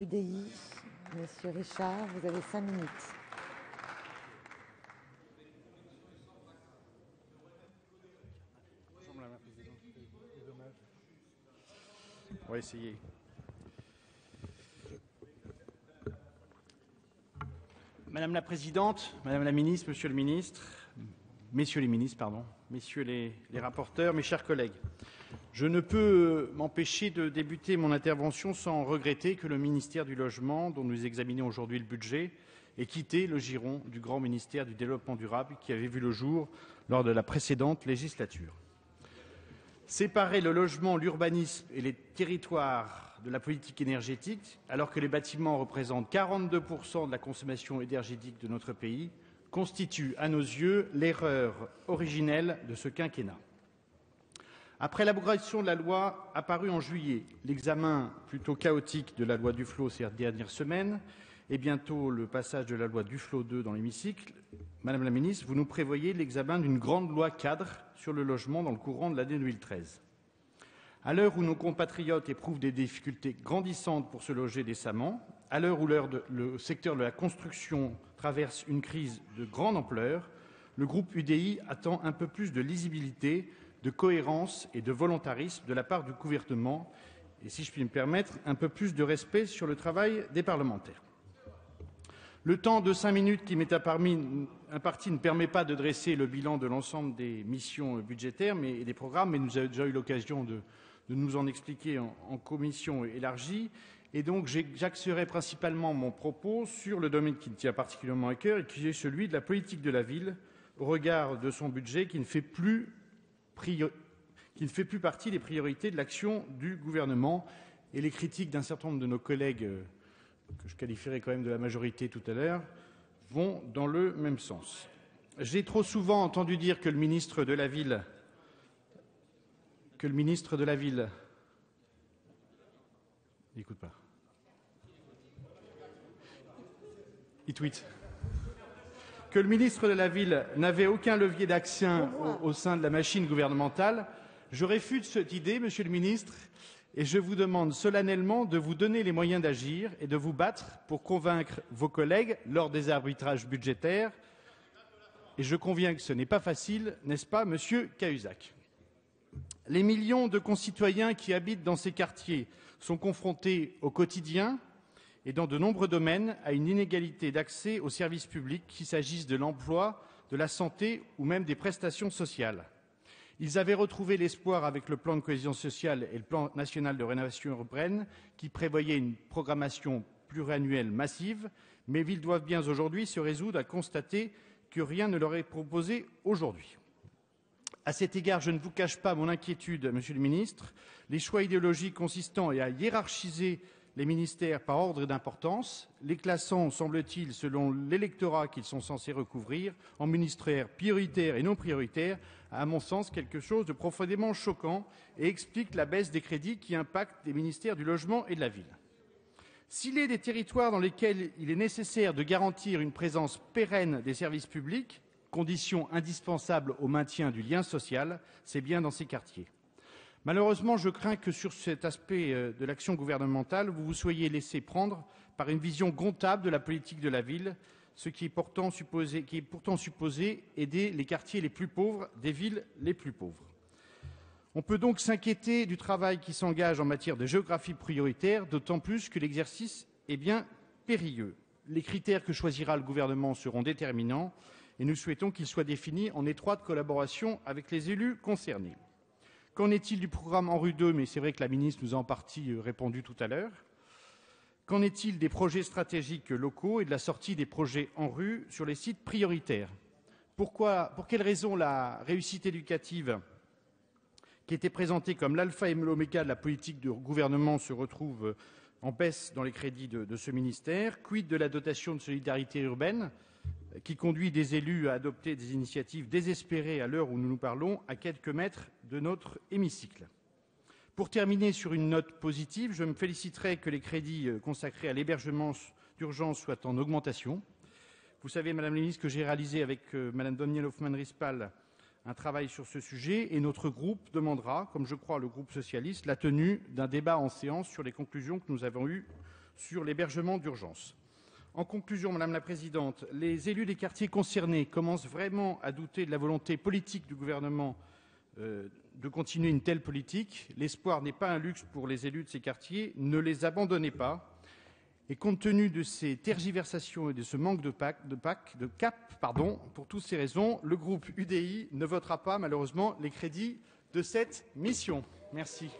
UDI, Monsieur Richard, vous avez 5 minutes. On va essayer. Madame la Présidente, Madame la Ministre, Monsieur le Ministre, Messieurs les ministres, pardon, Messieurs les rapporteurs, mes chers collègues, je ne peux m'empêcher de débuter mon intervention sans regretter que le ministère du Logement, dont nous examinons aujourd'hui le budget, ait quitté le giron du grand ministère du Développement durable qui avait vu le jour lors de la précédente législature. Séparer le logement, l'urbanisme et les territoires de la politique énergétique, alors que les bâtiments représentent 42% de la consommation énergétique de notre pays, constitue à nos yeux l'erreur originelle de ce quinquennat. Après l'abrogation de la loi apparue en juillet, l'examen plutôt chaotique de la loi Duflot ces dernières semaines et bientôt le passage de la loi Duflot 2 dans l'hémicycle, Madame la Ministre, vous nous prévoyez l'examen d'une grande loi cadre sur le logement dans le courant de l'année 2013. À l'heure où nos compatriotes éprouvent des difficultés grandissantes pour se loger décemment, à l'heure où le secteur de la construction traverse une crise de grande ampleur, le groupe UDI attend un peu plus de lisibilité, de cohérence et de volontarisme de la part du gouvernement et, si je puis me permettre, un peu plus de respect sur le travail des parlementaires. Le temps de 5 minutes qui m'est imparti ne permet pas de dresser le bilan de l'ensemble des missions budgétaires et des programmes, mais nous avons déjà eu l'occasion de nous en expliquer en commission élargie. Et donc j'axerai principalement mon propos sur le domaine qui me tient particulièrement à cœur et qui est celui de la politique de la ville au regard de son budget qui ne fait plus partie des priorités de l'action du gouvernement. Et les critiques d'un certain nombre de nos collègues, que je qualifierai quand même de la majorité tout à l'heure, vont dans le même sens. J'ai trop souvent entendu dire que le ministre de la Ville n'écoute pas. Il tweet. Que le ministre de la Ville n'avait aucun levier d'action au sein de la machine gouvernementale. Je réfute cette idée, Monsieur le ministre, et je vous demande solennellement de vous donner les moyens d'agir et de vous battre pour convaincre vos collègues lors des arbitrages budgétaires. Et je conviens que ce n'est pas facile, n'est-ce pas, Monsieur Cahuzac? Les millions de concitoyens qui habitent dans ces quartiers sont confrontés au quotidien et dans de nombreux domaines à une inégalité d'accès aux services publics, qu'il s'agisse de l'emploi, de la santé ou même des prestations sociales. Ils avaient retrouvé l'espoir avec le plan de cohésion sociale et le plan national de rénovation urbaine qui prévoyait une programmation pluriannuelle massive, mais ils doivent bien aujourd'hui se résoudre à constater que rien ne leur est proposé aujourd'hui. À cet égard, je ne vous cache pas mon inquiétude, Monsieur le ministre. Les choix idéologiques consistant à hiérarchiser les ministères par ordre d'importance, les classant, semble-t-il, selon l'électorat qu'ils sont censés recouvrir, en ministères prioritaires et non prioritaires, a à mon sens quelque chose de profondément choquant et explique la baisse des crédits qui impactent les ministères du logement et de la ville. S'il est des territoires dans lesquels il est nécessaire de garantir une présence pérenne des services publics, condition indispensable au maintien du lien social, c'est bien dans ces quartiers. Malheureusement, je crains que sur cet aspect de l'action gouvernementale, vous vous soyez laissé prendre par une vision comptable de la politique de la ville, ce qui est pourtant supposé aider les quartiers les plus pauvres des villes les plus pauvres. On peut donc s'inquiéter du travail qui s'engage en matière de géographie prioritaire, d'autant plus que l'exercice est bien périlleux. Les critères que choisira le gouvernement seront déterminants et nous souhaitons qu'ils soient définis en étroite collaboration avec les élus concernés. Qu'en est-il du programme ANRU 2 ? Mais c'est vrai que la ministre nous a en partie répondu tout à l'heure. Qu'en est-il des projets stratégiques locaux et de la sortie des projets ANRU sur les sites prioritaires ? Pour quelle raison la réussite éducative, qui était présentée comme l'alpha et l'oméga de la politique du gouvernement, se retrouve en baisse dans les crédits de ce ministère? Quid de la dotation de solidarité urbaine, qui conduit des élus à adopter des initiatives désespérées à l'heure où nous nous parlons, à quelques mètres de notre hémicycle? Pour terminer sur une note positive, je me féliciterai que les crédits consacrés à l'hébergement d'urgence soient en augmentation. Vous savez, Madame la Ministre, que j'ai réalisé avec Madame Danielle Hoffmann-Rispal un travail sur ce sujet et notre groupe demandera, comme je crois le groupe socialiste, la tenue d'un débat en séance sur les conclusions que nous avons eues sur l'hébergement d'urgence. En conclusion, Madame la Présidente, les élus des quartiers concernés commencent vraiment à douter de la volonté politique du gouvernement de continuer une telle politique. L'espoir n'est pas un luxe pour les élus de ces quartiers. Ne les abandonnez pas. Et compte tenu de ces tergiversations et de ce manque de cap, pour toutes ces raisons, le groupe UDI ne votera pas malheureusement les crédits de cette mission. Merci.